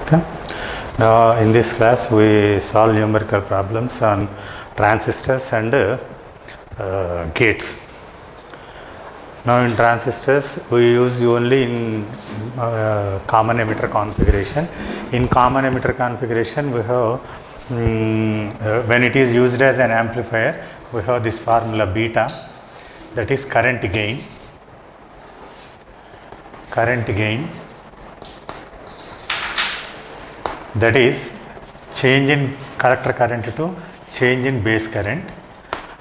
Okay. Now in this class we solve numerical problems on transistors and gates. Now in transistors we use only in common emitter configuration. In common emitter configuration we have when it is used as an amplifier we have this formula beta, that is current gain that is change in collector current to change in base current.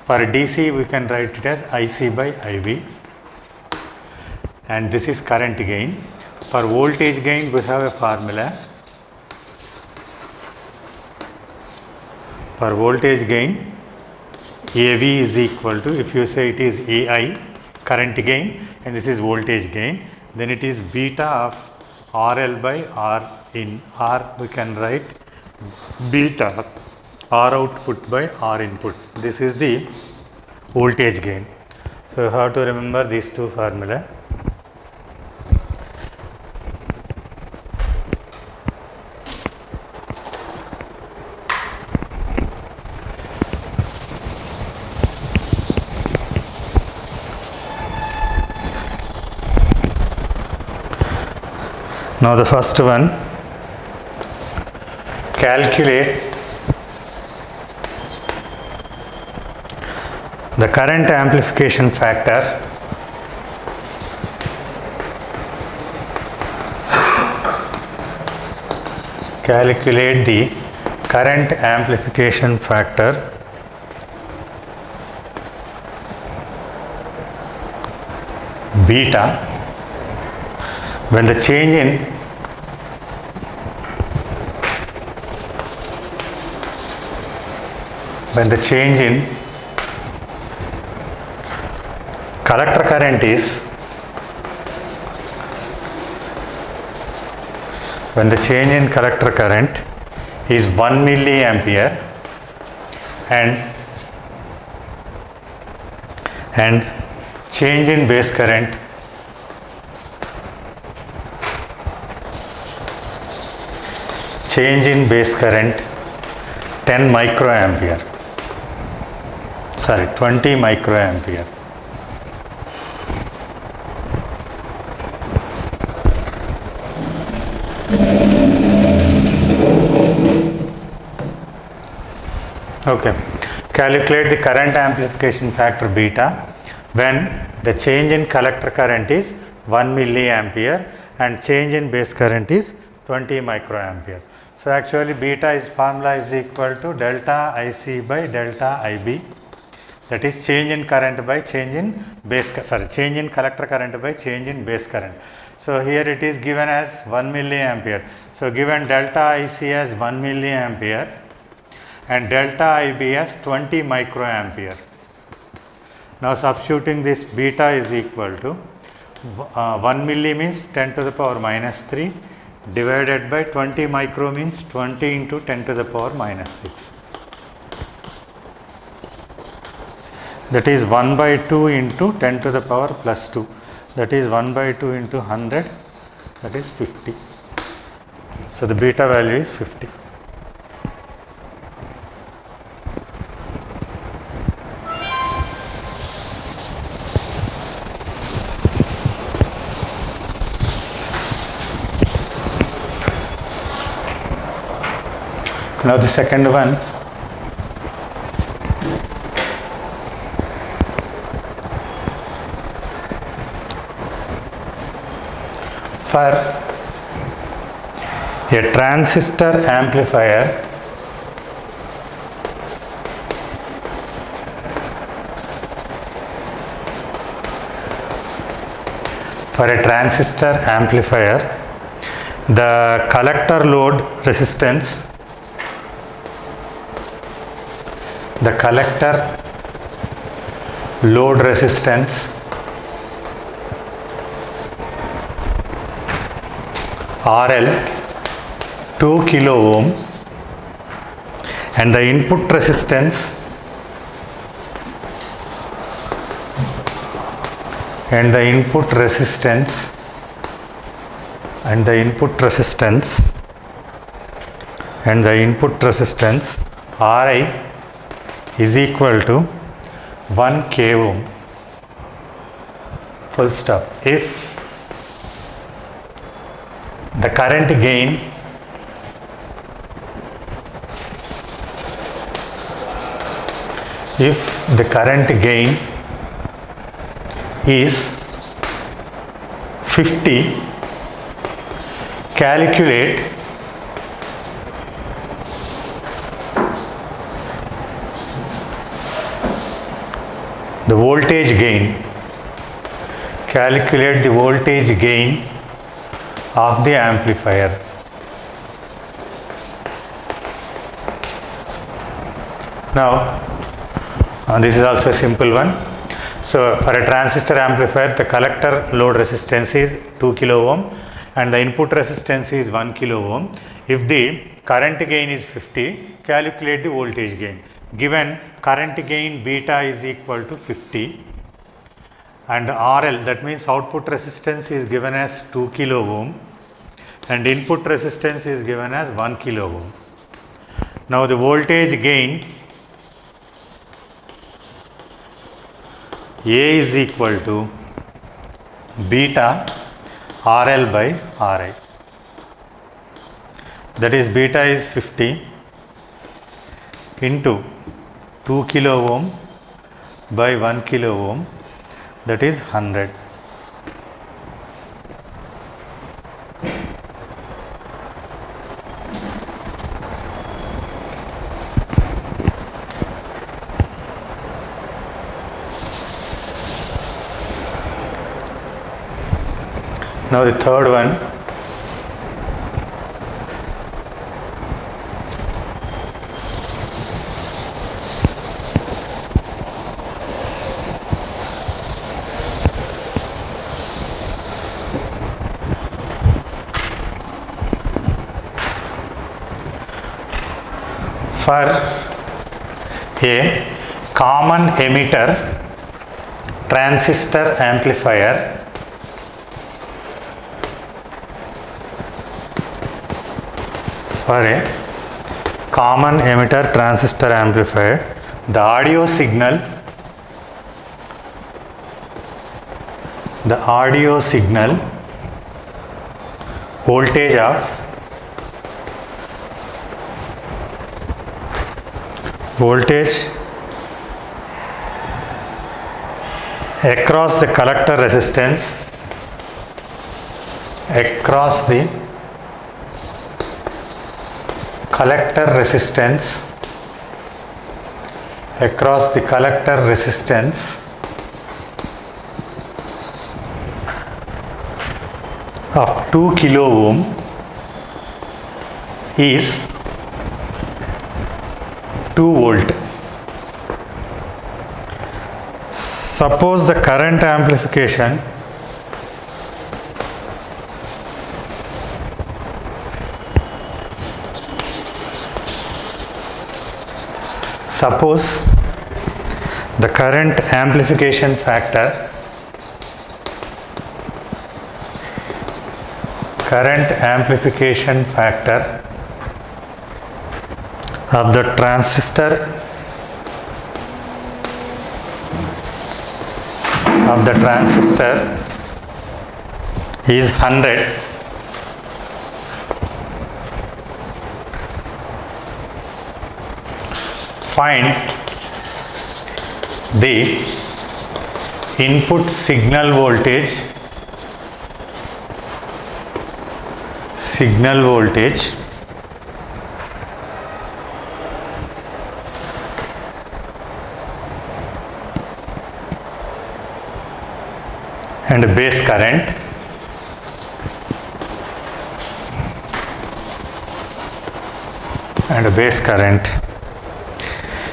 For DC we can write it as IC by IB, and this is current gain. For voltage gain we have a formula. For voltage gain, AV is equal to, if you say it is AI current gain and this is voltage gain, then it is beta of RL by R in. R we can write beta R output by R input. This is the voltage gain. So you have to remember these two formula. Now the first one, calculate the current amplification factor beta when the change in collector current is when the change in collector current is 1 milliampere and change in base current change in base current 10 microampere, sorry 20 microampere. Okay, calculate the current amplification factor beta when the change in collector current is 1 milliampere and change in base current is 20 microampere. So actually beta is formula is equal to delta IC by delta IB, that is change in current by change in change in collector current by change in base current. So here it is given as 1 milliampere. So given delta IC as 1 milliampere and delta IB as 20 microampere. Now substituting this, beta is equal to 1 milli means 10 to the power minus 3 divided by 20 micro means 20 into 10 to the power minus 6. That is 1 by 2 into 10 to the power plus 2. That is 1 by 2 into 100, that is 50. So the beta value is 50. Now the second one, for a transistor amplifier the collector load resistance RL 2 kilo ohm and the input resistance and the input resistance and the input resistance Ri is equal to 1 k ohm, full stop. If the current gain is 50, calculate the voltage gain. Calculate the voltage gain of the amplifier. Now, this is also a simple one. So, for a transistor amplifier, the collector load resistance is 2 kilo ohm and the input resistance is 1 kilo ohm. If the current gain is 50, calculate the voltage gain. Given current gain beta is equal to 50 and RL, that means output resistance, is given as 2 kilo ohm and input resistance is given as 1 kilo ohm. Now the voltage gain A is equal to beta RL by Ri. That is, beta is 50 into 2 kilo ohm by 1 kilo ohm, that is 100. Now the third one, for a common emitter transistor amplifier, the audio signal voltage across the collector resistance of 2 kilo ohm is 2 volt. Suppose the current amplification factor of the transistor is 100. Find the input signal voltage and base current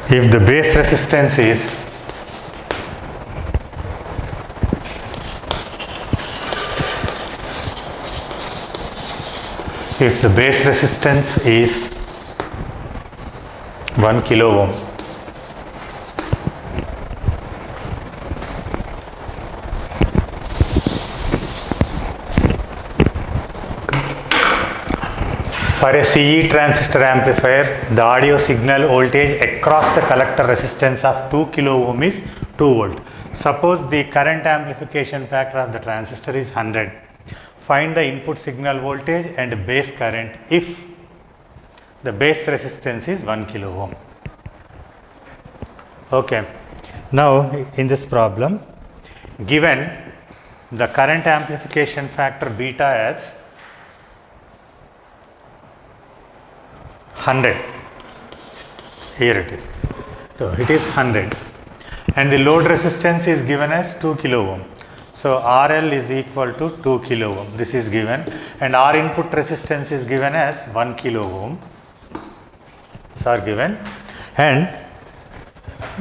if the base resistance is if the base resistance is 1 kilo ohm. For a CE transistor amplifier, the audio signal voltage across the collector resistance of 2 kilo ohm is 2 volt. Suppose the current amplification factor of the transistor is 100. Find the input signal voltage and base current if the base resistance is 1 kilo ohm. Okay. Now, in this problem, given the current amplification factor beta as 100, here it is. So, it is 100 and the load resistance is given as 2 kilo ohm. So, RL is equal to 2 kilo ohm, this is given, and R input resistance is given as 1 kilo ohm, these are given, and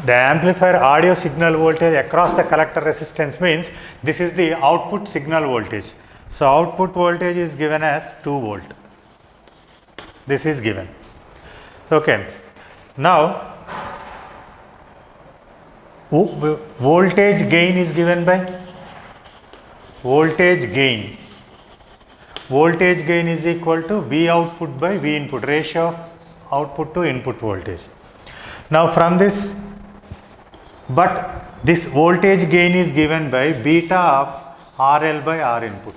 the amplifier audio signal voltage across the collector resistance means this is the output signal voltage. So, output voltage is given as 2 volt, this is given. Okay. Now, voltage gain is given by voltage gain. Voltage gain is equal to V output by V input, ratio of output to input voltage. Now, from this, but this voltage gain is given by beta of RL by R input.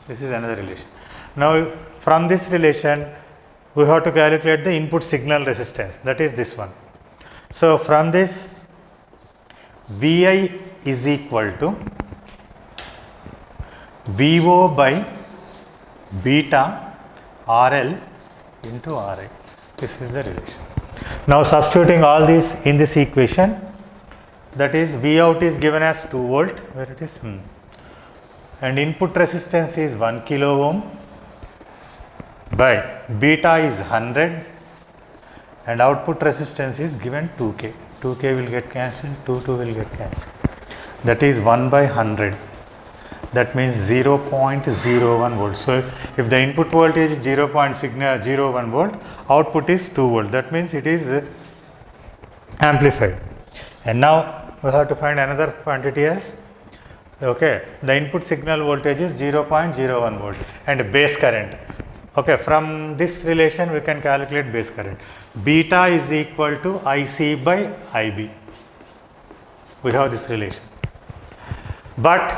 This is another relation. Now, from this relation, we have to calculate the input signal resistance, that is this one. So, from this, Vi is equal to Vo by beta RL into Ri. This is the relation. Now, substituting all these in this equation, that is V out is given as 2 volt, where it is, and input resistance is 1 kilo ohm by beta is 100 and output resistance is given 2K. 2K will get cancelled, 2 will get cancelled. That is 1 by 100. That means 0.01 volt. So, if the input voltage is 0.01 volt, output is 2 volt. That means it is amplified. And now, we have to find another quantity as, okay, the input signal voltage is 0.01 volt and base current. Okay, from this relation we can calculate base current. Beta is equal to IC by IB. We have this relation. But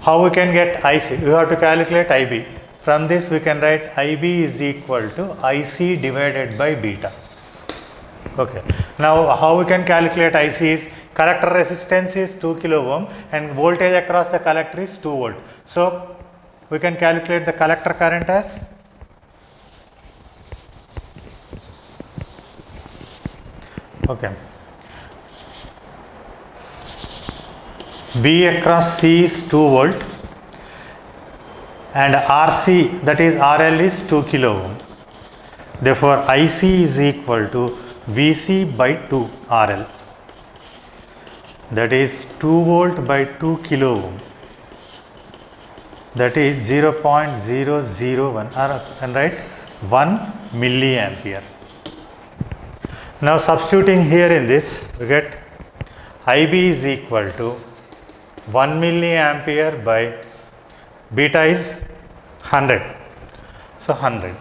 how we can get IC? We have to calculate IB. From this we can write IB is equal to IC divided by beta. Okay. Now, how we can calculate IC is collector resistance is 2 kilo ohm and voltage across the collector is 2 volt. So, we can calculate the collector current as V across C is 2 volt and RC, that is RL is 2 kilo ohm. Therefore, IC is equal to VC by 2 RL, that is 2 volt by 2 kilo ohm, that is 0.001, and write 1 milliampere. Now, substituting here in this, we get IB is equal to 1 milliampere by beta is 100. So, 100,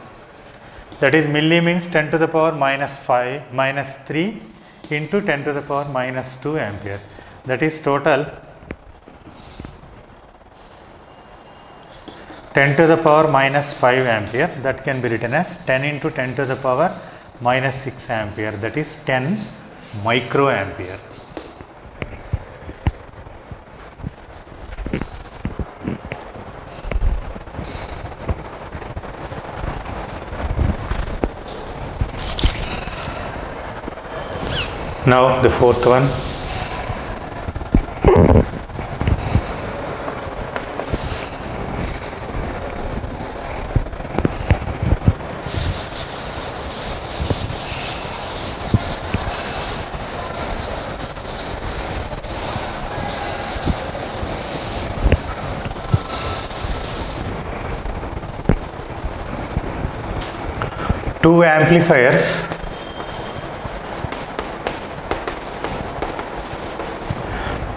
that is milli means 10 to the power minus 5 minus 3 into 10 to the power minus 2 ampere, that is total 10 to the power minus 5 ampere, that can be written as 10 into 10 to the power minus 6 ampere, that is 10 microampere. Now, the fourth one.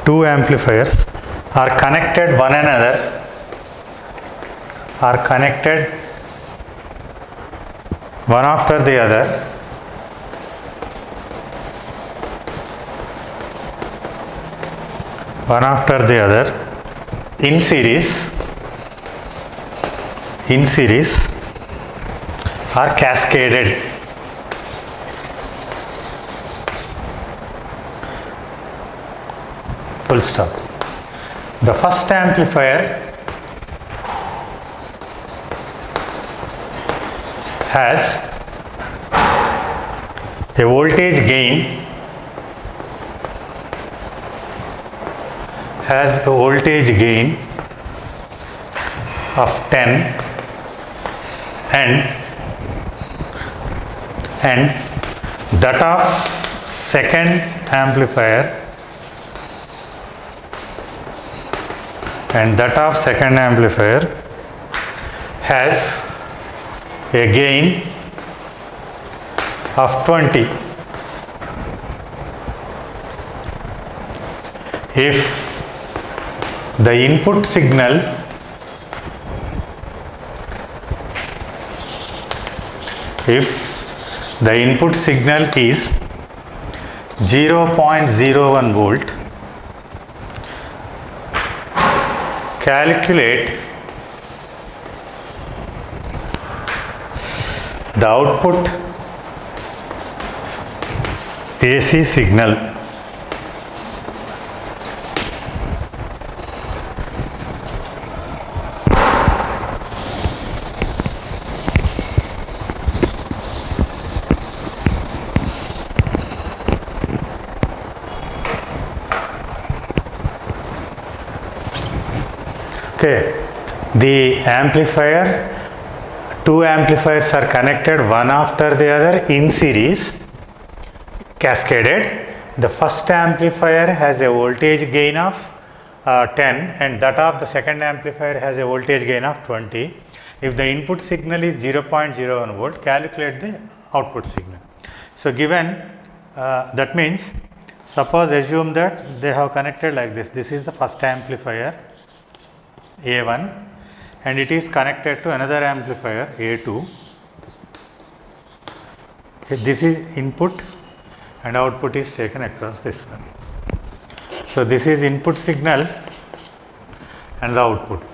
Two amplifiers are connected one another, one after the other, one after the other in series are cascaded. Full stop. The first amplifier has a voltage gain of 10 and that of second amplifier has a gain of 20. If the input signal is 0.01 volt, calculate the output AC signal. Okay, the amplifier, two amplifiers are connected one after the other in series, cascaded. The first amplifier has a voltage gain of 10 and that of the second amplifier has a voltage gain of 20. If the input signal is 0.01 volt, calculate the output signal. So given that means, suppose assume that they have connected like this. This is the first amplifier A1 and it is connected to another amplifier A2. Okay, this is input and output is taken across this one. So this is input signal and the output.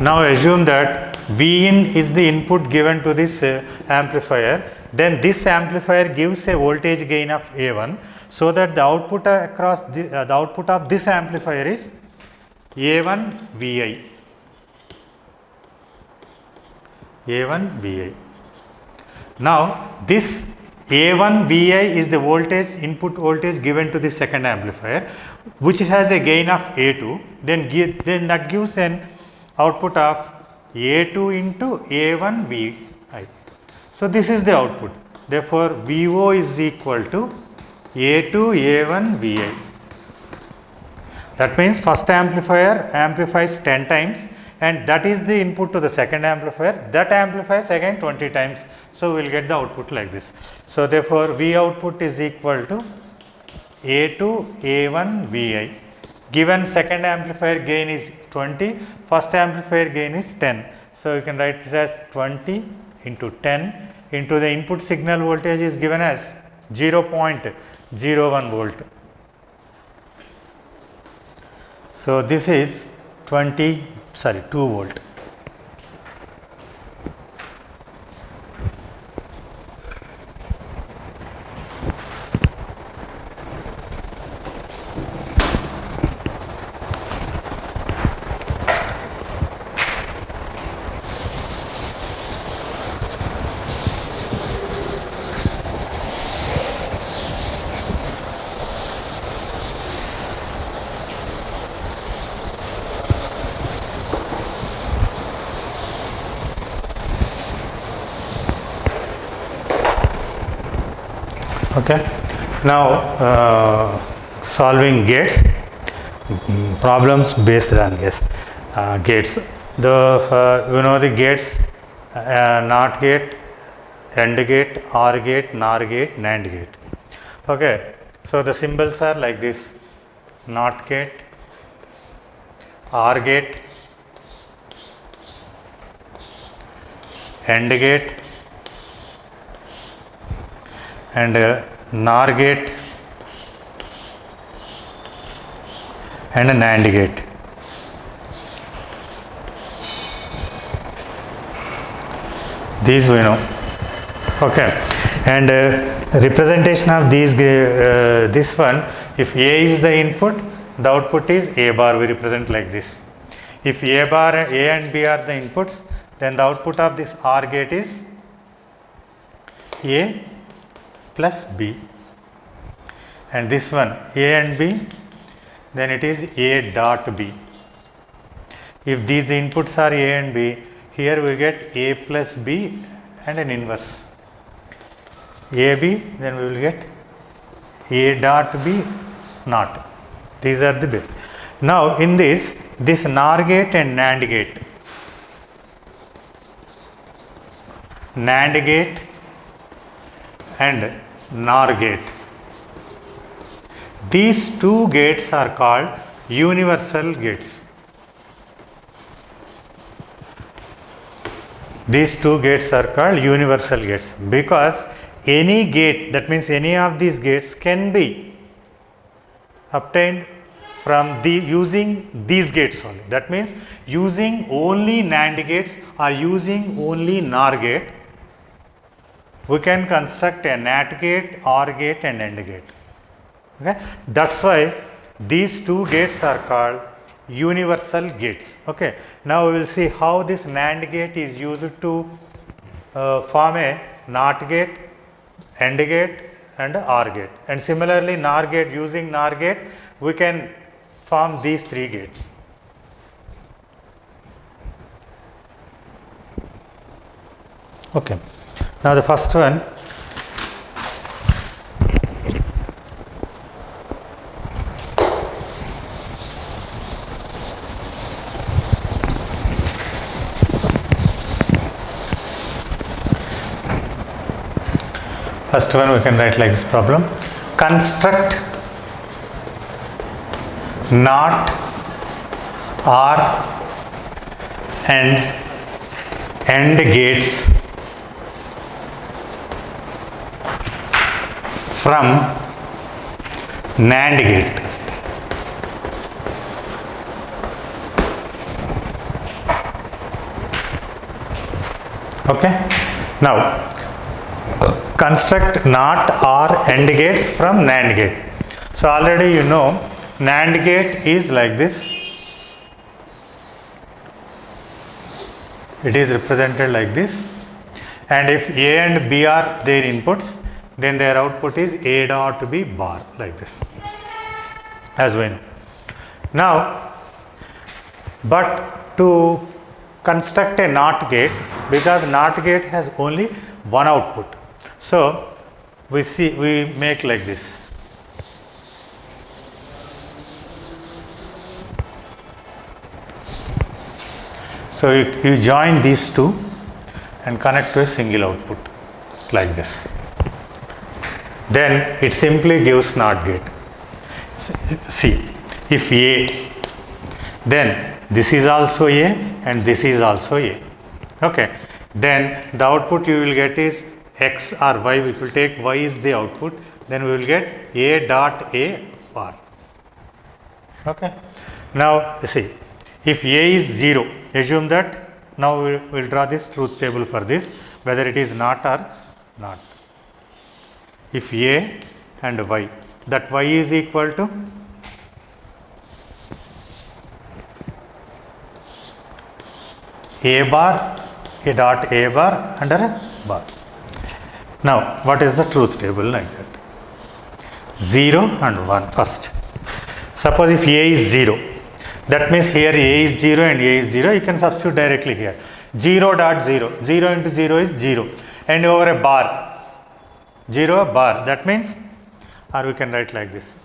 Now assume that Vin is the input given to this amplifier, then this amplifier gives a voltage gain of A1, so that the output across the output of this amplifier is A1 Vi. A1 Vi. Now this A1 Vi is the voltage, input voltage given to the second amplifier, which has a gain of A2, then that gives an output of A2 into A1 Vi. So this is the output. Therefore VO is equal to A2 A1 Vi. That means first amplifier amplifies 10 times and that is the input to the second amplifier. That amplifies again 20 times. So we will get the output like this. So therefore V output is equal to A2 A1 Vi. Given second amplifier gain is 20, first amplifier gain is 10. So you can write this as 20 into 10 into the input signal voltage is given as 0.01 volt. So this is 2 volt. Okay. Now solving gates, problems based on gates. The you know the gates, NOT gate, AND gate, OR gate, NOR gate, NAND gate. Okay. So the symbols are like this: NOT gate, OR gate, AND gate and NOR gate and a NAND gate. These we know. Okay, and representation of these this one, if A is the input, the output is A bar. We represent like this. If A bar, A and B are the inputs, then the output of this OR gate is A plus B, and this one A and B, then it is A dot B. If these the inputs are A and B, here we get A plus B and an inverse AB, then we will get A dot B not. These are the base. Now in this NOR gate and NAND gate, NAND gate and NOR gate, these two gates are called universal gates. These two gates are called universal gates because any gate, that means any of these gates, can be obtained from using these gates only. That means using only NAND gates or using only NOR gate, we can construct a NAT gate, OR gate and AND gate. Okay? That's why these two gates are called universal gates. Okay, now we will see how this NAND gate is used to form a NOT gate, AND gate and OR gate, and similarly NOR gate, using NOR gate we can form these three gates. Okay, now the first one, we can write like this problem: construct NOT, OR and AND gates from NAND gate. Okay, now construct NOT, OR, AND gates from NAND gate. So already you know NAND gate is like this. It is represented like this, and if A and B are their inputs, then their output is A dot B bar, like this, as we know. Now, but to construct a NOT gate, because NOT gate has only one output, so we make like this. So you join these two and connect to a single output like this. Then it simply gives NOT gate. See, if A, then this is also A and this is also A. Okay, then the output you will get is X or Y. If we take Y is the output, then we will get A dot A bar. Okay, now see, if A is 0, assume that, now we will draw this truth table for this, whether it is not or not. If A and Y, that Y is equal to A bar, A dot A bar under a bar. Now what is the truth table like that? 0 and 1 first. Suppose if A is 0, that means here A is 0 and A is 0, you can substitute directly here. 0 dot 0, 0 into 0 is 0, and over a bar, 0 a bar, that means, or we can write like this.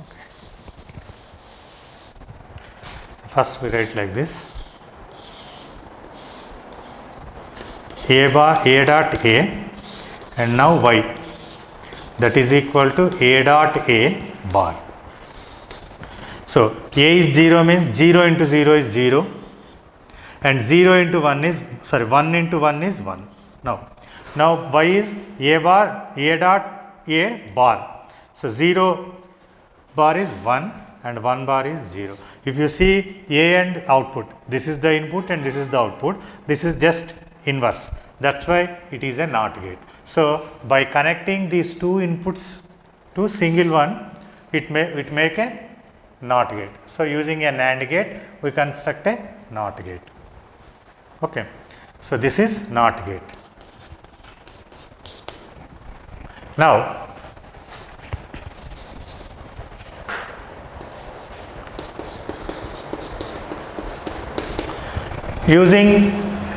Okay. First we write like this: A bar, A dot A, and now Y, that is equal to A dot A bar. So A is 0 means 0 into 0 is 0, and 0 into 1 is, sorry, 1 into 1 is 1. Now y is a bar, a dot a bar. So 0 bar is 1 and 1 bar is 0. If you see a and output, this is the input and this is the output, this is just inverse. That's why it is a NOT gate. So by connecting these two inputs to single one, it make a NOT gate. So using a NAND gate, we construct a NOT gate. Okay. So this is NOT gate. Now using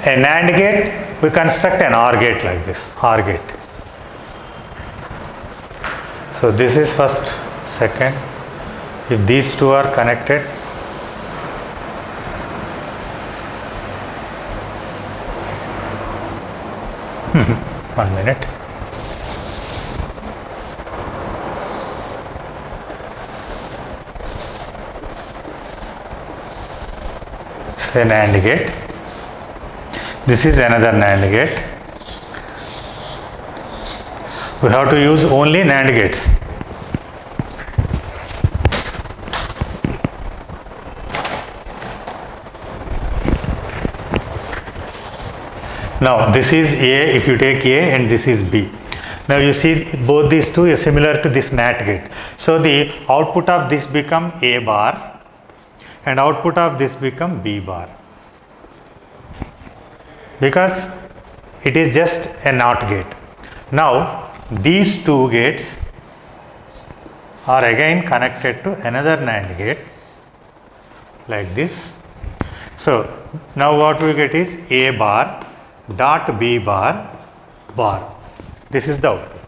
a NAND gate, we construct an OR gate like this, OR gate. So this is first, second. If these two are connected, one minute. It's a NAND gate. This is another NAND gate. We have to use only NAND gates. Now this is A, if you take A, and this is B. Now you see both these two are similar to this NAT gate. So the output of this become A bar and output of this become B bar, because it is just a NOT gate. Now these two gates are again connected to another NAND gate like this. So now what we get is A bar dot B bar bar. This is the output,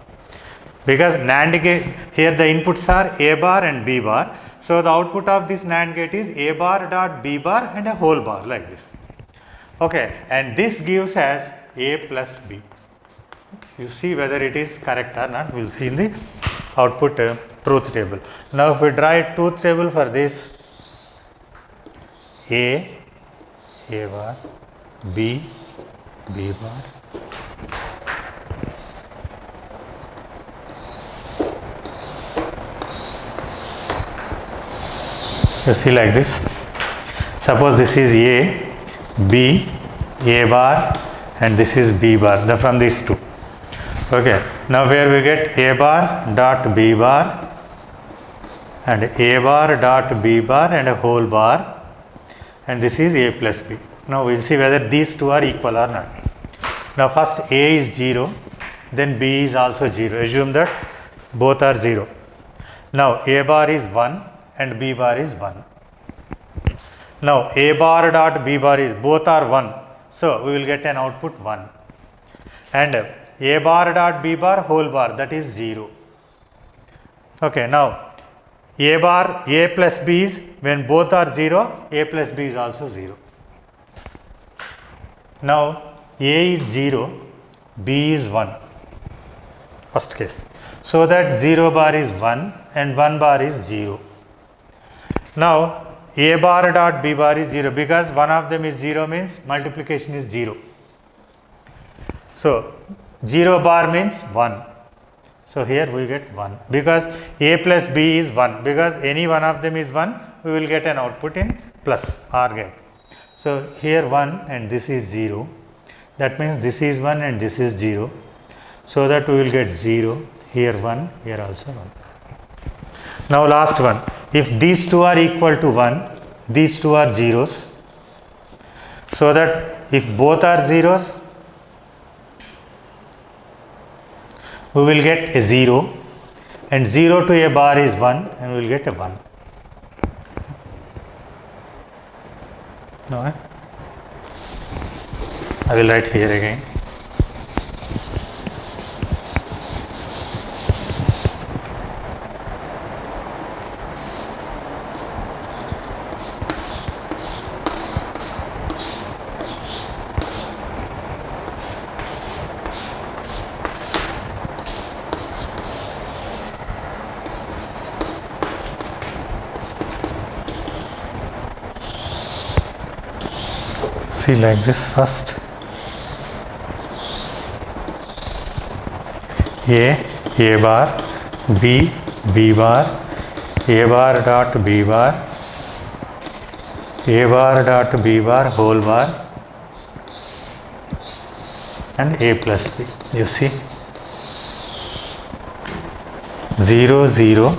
because NAND gate, here the inputs are A bar and B bar. So the output of this NAND gate is A bar dot B bar and a whole bar like this. Okay, and this gives us A plus B. You see whether it is correct or not. We will see in the output truth table. Now if we draw a truth table for this, A bar, B bar, you see like this. Suppose this is A, B, A bar, and this is B bar, from these two. Okay, now where we get A bar dot B bar and A bar dot B bar and a whole bar, and this is A plus B. Now we will see whether these two are equal or not. Now first A is 0, then B is also 0. Assume that both are 0. Now A bar is 1 and B bar is 1. Now A bar dot B bar is, both are 1. So we will get an output 1. And A bar dot B bar whole bar, that is 0. Okay, now A bar, A plus B is, when both are 0, A plus B is also 0. Now A is 0, B is 1, first case. So that 0 bar is 1 and 1 bar is 0. Now A bar dot B bar is 0, because one of them is 0 means multiplication is 0. So 0 bar means 1. So here we get 1, because A plus B is 1, because any one of them is 1, we will get an output in plus OR gate. So here 1 and this is 0, that means this is 1 and this is 0. So that we will get 0, here 1, here also 1. Now last one, if these two are equal to 1, these two are zeros. So that if both are zeros, we will get a 0, and 0 to A bar is 1, and we will get a 1. No, I will write here again. see like this first. A bar, B bar, A bar dot B bar, A bar dot B bar whole bar, and A plus B. You see 0 0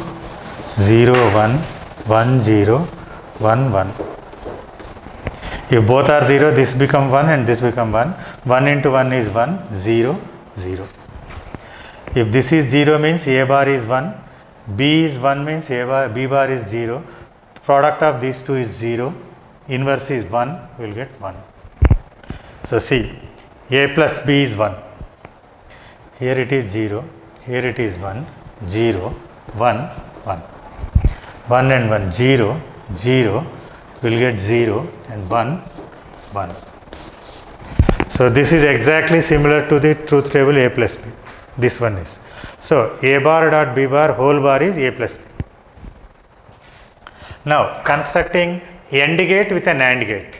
0 1 1 0 1 1. If both are 0, this become 1 and this become 1. 1 into 1 is 1, 0 0. If this is 0 means A bar is 1, B is 1 means B bar is 0. Product of these two is 0. Inverse is 1, we will get 1. So see, A plus B is 1. Here it is 0, here it is 1, 0, 1, 1. 1 and 1, 0, 0, we will get 0 and 1, 1. So this is exactly similar to the truth table A plus B. This one is. So A bar dot B bar whole bar is A plus B. Now constructing AND gate with an AND gate.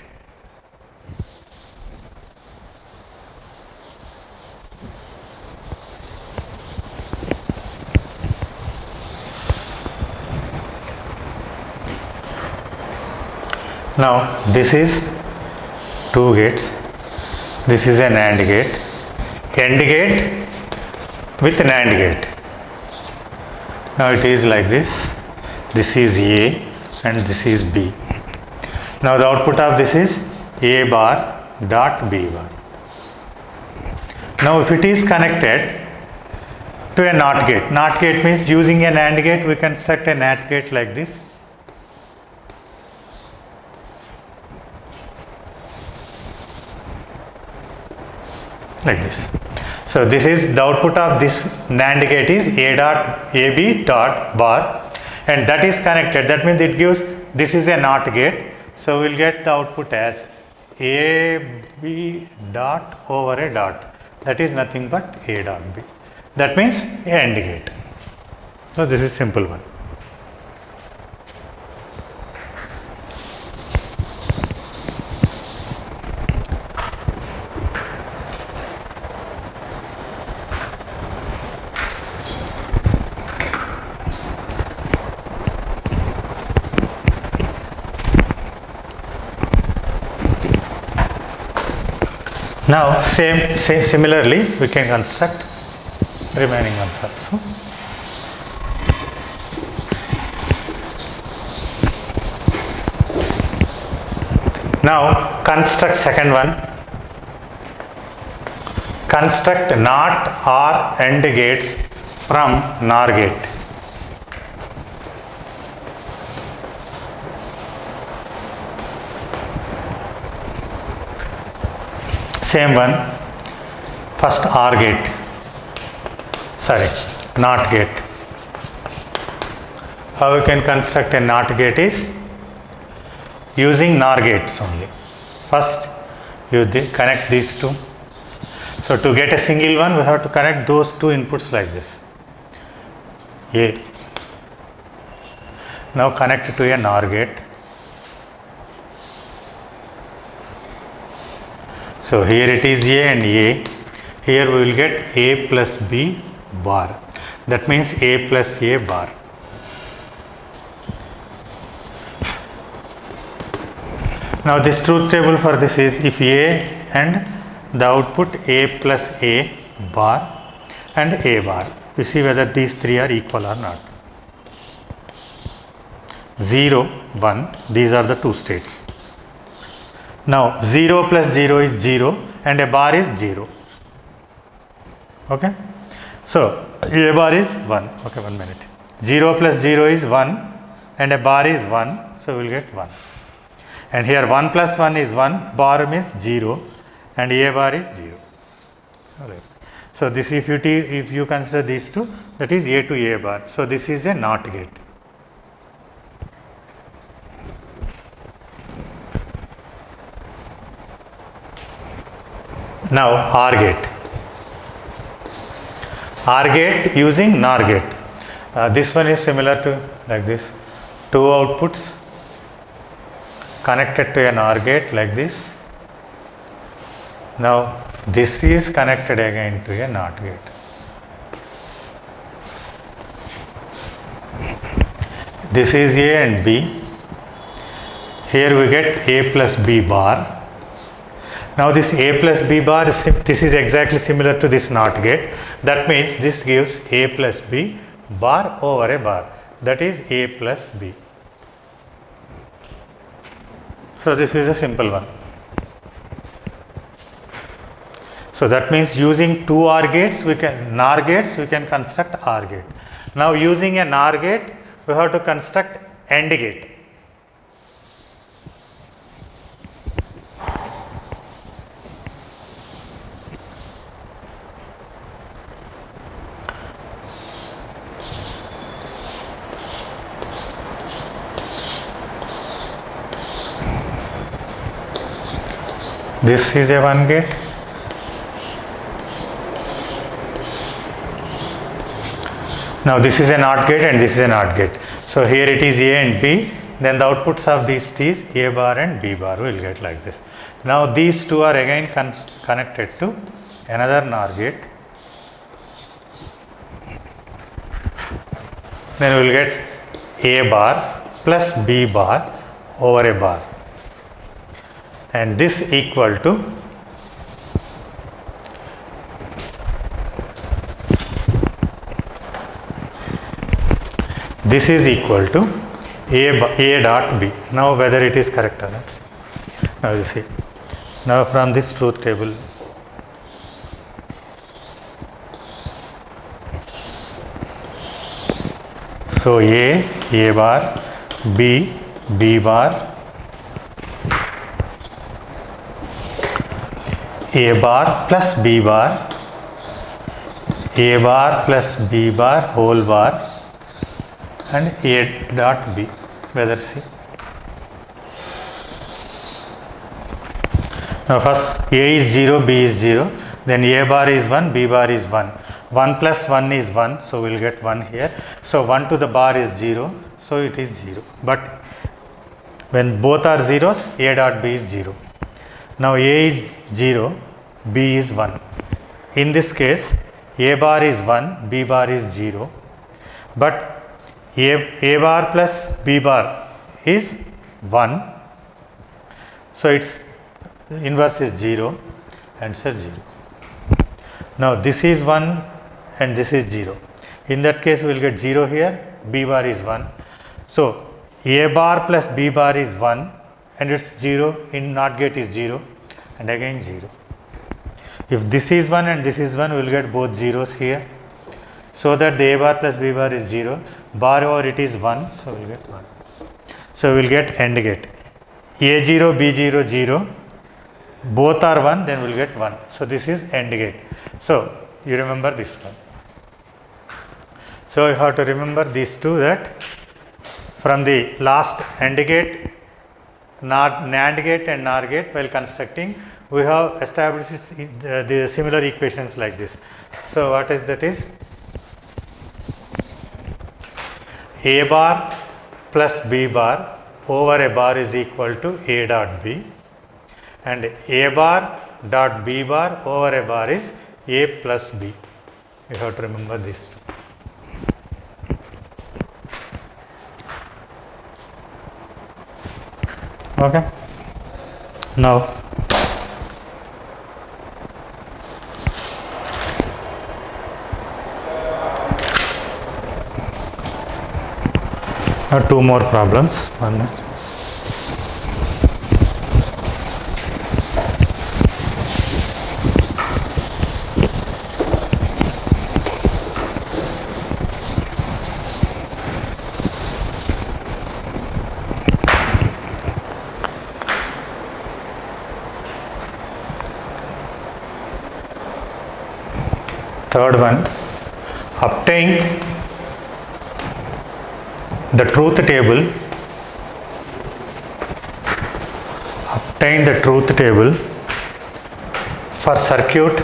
Now this is two gates, this is an AND gate, AND gate with an AND gate. Now it is like this is A and this is B. Now the output of this is A bar dot B bar. Now if it is connected to a NOT gate means using an AND gate we construct a NAT gate like this. Like this. So this is the output of this NAND gate is AB dot bar, and that is connected. That means it gives, this is a NOT gate. So we will get the output as AB dot over a dot. That is nothing but A dot B. That means AND gate. So this is simple one. Now similarly we can construct remaining ones also. Now construct second one. Construct NOT OR AND gates from NOR gate. Same one, first OR gate, NOT gate. How we can construct a NOT gate is using NOR gates only. First you connect these two. So to get a single one we have to connect those two inputs like this. A. Now connect it to a NOR gate. So here it is A and A. Here we will get A plus B bar. That means A plus A bar. Now this truth table for this is if A and the output A plus A bar and A bar. We see whether these three are equal or not. 0, 1, these are the two states. Now 0 plus 0 is 0 and a bar is 0. Okay. So A bar is 1. Okay, 1 minute. 0 plus 0 is 1 and a bar is 1. So we will get 1. And here 1 plus 1 is 1. Bar means 0 and A bar is 0. Alright. So this if you consider these two, that is A to A bar. So this is a NOT gate. Now OR gate. OR gate using NOR gate. This one is similar to like this. Two outputs connected to an OR gate like this. Now this is connected again to a NOT gate. This is A and B. Here we get A plus B bar. Now this A plus B bar this is exactly similar to this NOT gate. That means this gives A plus B bar over a bar. That is A plus B. So this is a simple one. So that means using two NOR gates we can construct OR gate. Now using a NOR gate we have to construct AND gate. This is a one gate. Now this is a NOT gate and this is a NOT gate. So here it is A and B. Then the outputs of these T's, A bar and B bar, will get like this. Now these two are again connected to another NOR gate. Then we will get A bar plus B bar over a bar. And this equal to this is equal to A dot B. Now whether it is correct or not. Now you see. Now from this truth table, so A bar, B bar, A bar plus B bar, A bar plus B bar whole bar, and A dot B. Whether see. Now first A is 0, B is 0, then A bar is 1, B bar is 1. 1 plus 1 is 1, so we will get 1 here. So 1 to the bar is 0, so it is 0. But when both are zeros, A dot B is 0. Now A is 0, B is 1. In this case, A bar is 1, B bar is 0. But A bar plus B bar is 1. So its inverse is 0, answer 0. Now this is 1 and this is 0. In that case we will get 0 here, B bar is 1. So A bar plus B bar is 1 and its 0 in NOT gate is 0 and again 0. If this is 1 and this is 1, we will get both zeros here. So that the A bar plus B bar is 0, bar over it is 1, so we will get 1. So we will get AND gate. A0, B0, 0, both are 1, then we will get 1. So this is AND gate. So you remember this one. So you have to remember these two, that from the last AND gate, NAND gate and NOR gate, while constructing, we have established the similar equations like this. So what is that is? A bar plus B bar over a bar is equal to A dot B, and A bar dot B bar over a bar is A plus B. You have to remember this. Okay. Now two more problems. One minute. Third one, obtain the truth table. Obtain the truth table for circuit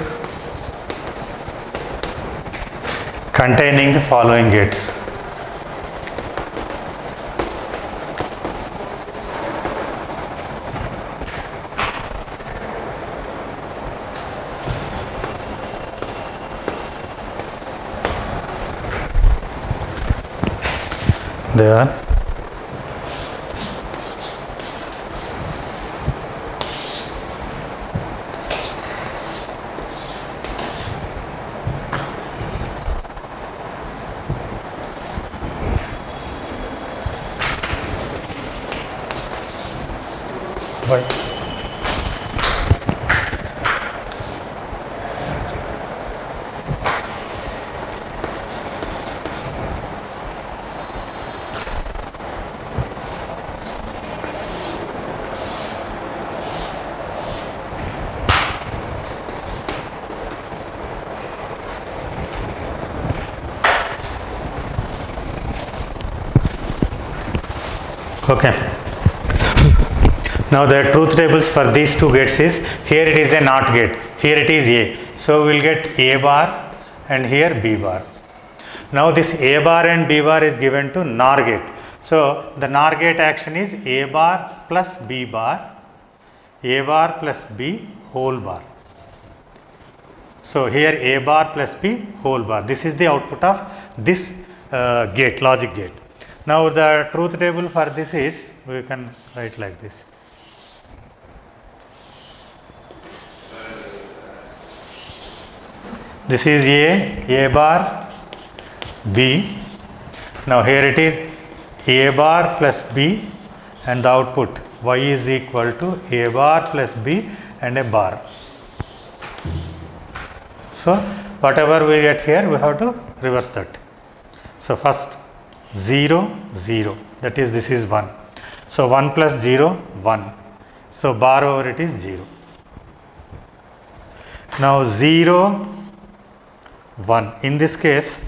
containing the following gates. they are why. Okay. Now the truth tables for these two gates is, here it is a NOT gate, here it is A. So we will get A bar and here B bar. Now this A bar and B bar is given to NOR gate. So the NOR gate action is A bar plus B bar, A bar plus B whole bar. So here A bar plus B whole bar. This is the output of this gate, logic gate. Now the truth table for this is, we can write like this. This is A bar, B. Now here it is A bar plus B, and the output Y is equal to A bar plus B and a bar. So whatever we get here, we have to reverse that. So first 0, 0, that is, this is 1. So 1 plus 0, 1. So bar over it is 0. Now 0, 1. In this case,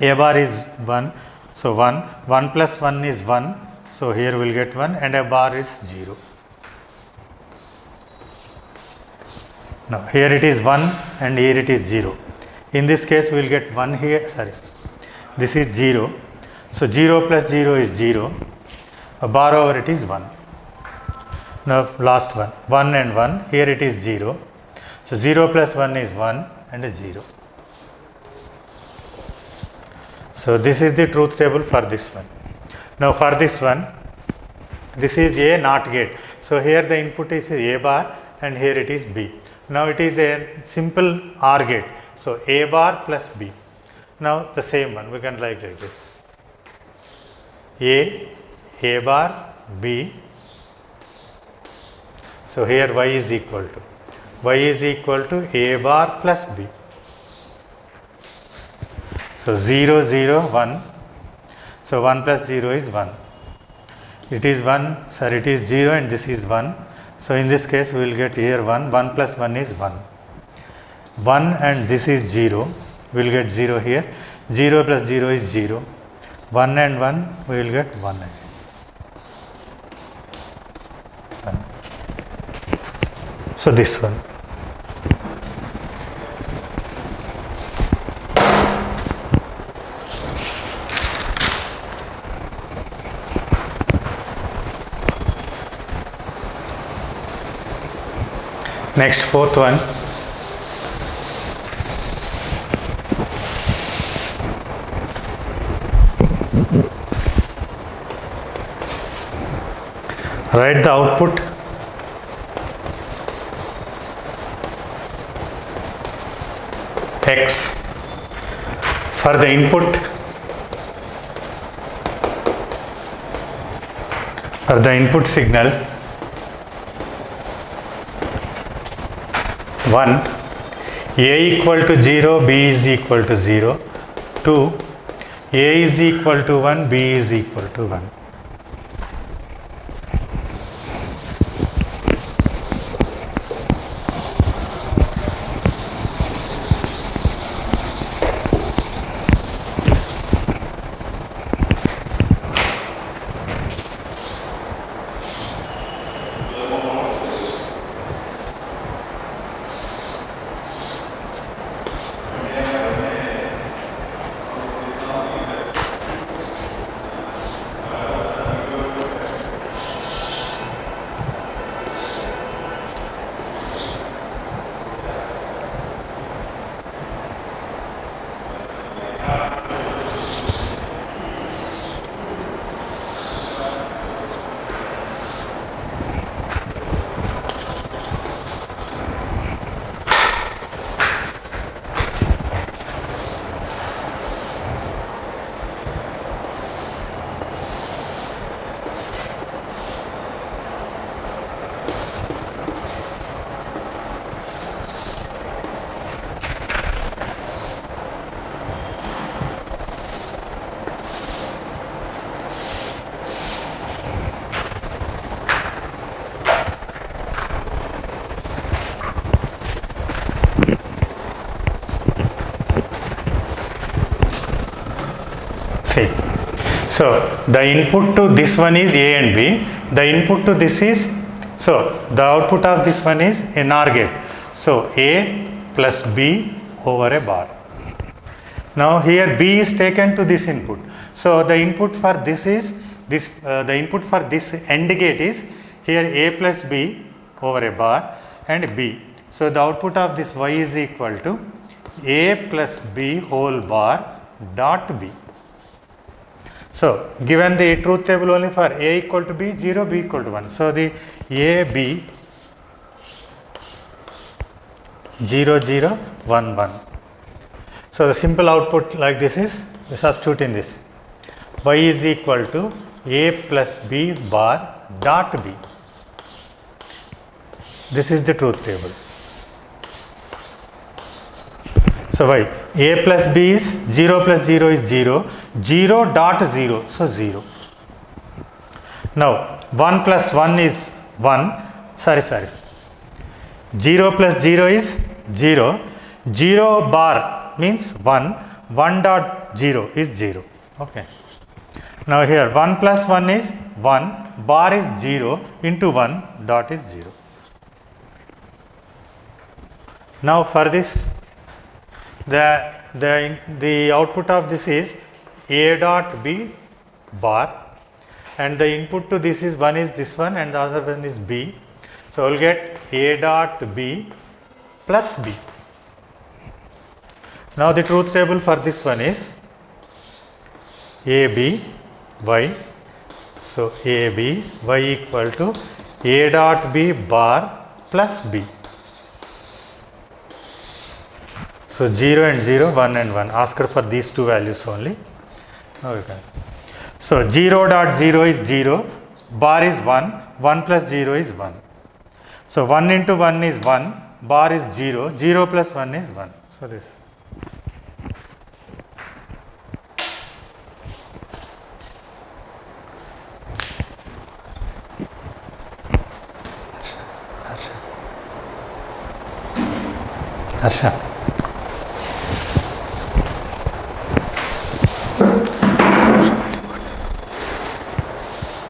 A bar is 1. So 1. 1 plus 1 is 1. So here we will get 1 and a bar is 0. Now here it is 1 and here it is 0. In this case we will get 1 here, sorry. This is 0. So 0 plus 0 is 0. A bar over it is 1. Now last one. 1 and 1. Here it is 0. So 0 plus 1 is 1 and a 0. So this is the truth table for this one. Now for this one, this is a NOT gate. So here the input is A bar and here it is B. Now it is a simple OR gate. So A bar plus B. Now the same one, we can write like this. A bar, B. So here Y is equal to A bar plus B. So 0, 0, 1. So 1 plus 0 is 1. It is 1, sorry, it is 0 and this is 1. So in this case we will get here 1. 1 plus 1 is 1. 1 and this is 0. We will get 0 here. 0 plus 0 is 0. 1 and 1, we will get 1 again. 1. So this one. Next, fourth one. Write the output X for the input signal 1, A equal to 0, B is equal to 0, 2, A is equal to 1, B is equal to 1. See, so the input to this one is A and B, the input to this is, so the output of this one is a NOR gate. So A plus B over a bar. Now here B is taken to this input. So the input for this is this, the input for this AND gate is here A plus B over a bar and B. So the output of this Y is equal to A plus B whole bar dot B. So given the truth table only for A equal to B, 0, B equal to 1. So the A, B 0, 0, 1, 1. So the simple output like this is, we substitute in this. Y is equal to A plus B bar dot B. This is the truth table. So why? A plus B is 0 plus 0 is 0, 0 dot 0, so 0. Now 1 plus 1 is 1, sorry. 0 plus 0 is 0, 0 bar means 1, 1 dot 0 is 0. Okay. Now here 1 plus 1 is 1, bar is 0 into 1 dot is 0. Now for this, the output of this is A dot B bar, and the input to this is one is this one and the other one is B. So we'll get A dot B plus B. Now the truth table for this one is A B Y. So A B Y equal to A dot B bar plus B. So 0 and 0, 1 and 1. Ask her for these two values only. Okay. So 0 dot 0 is 0, bar is 1, 1 plus 0 is 1. So 1 into 1 is 1, bar is 0, 0 plus 1 is 1. So this. Harsha.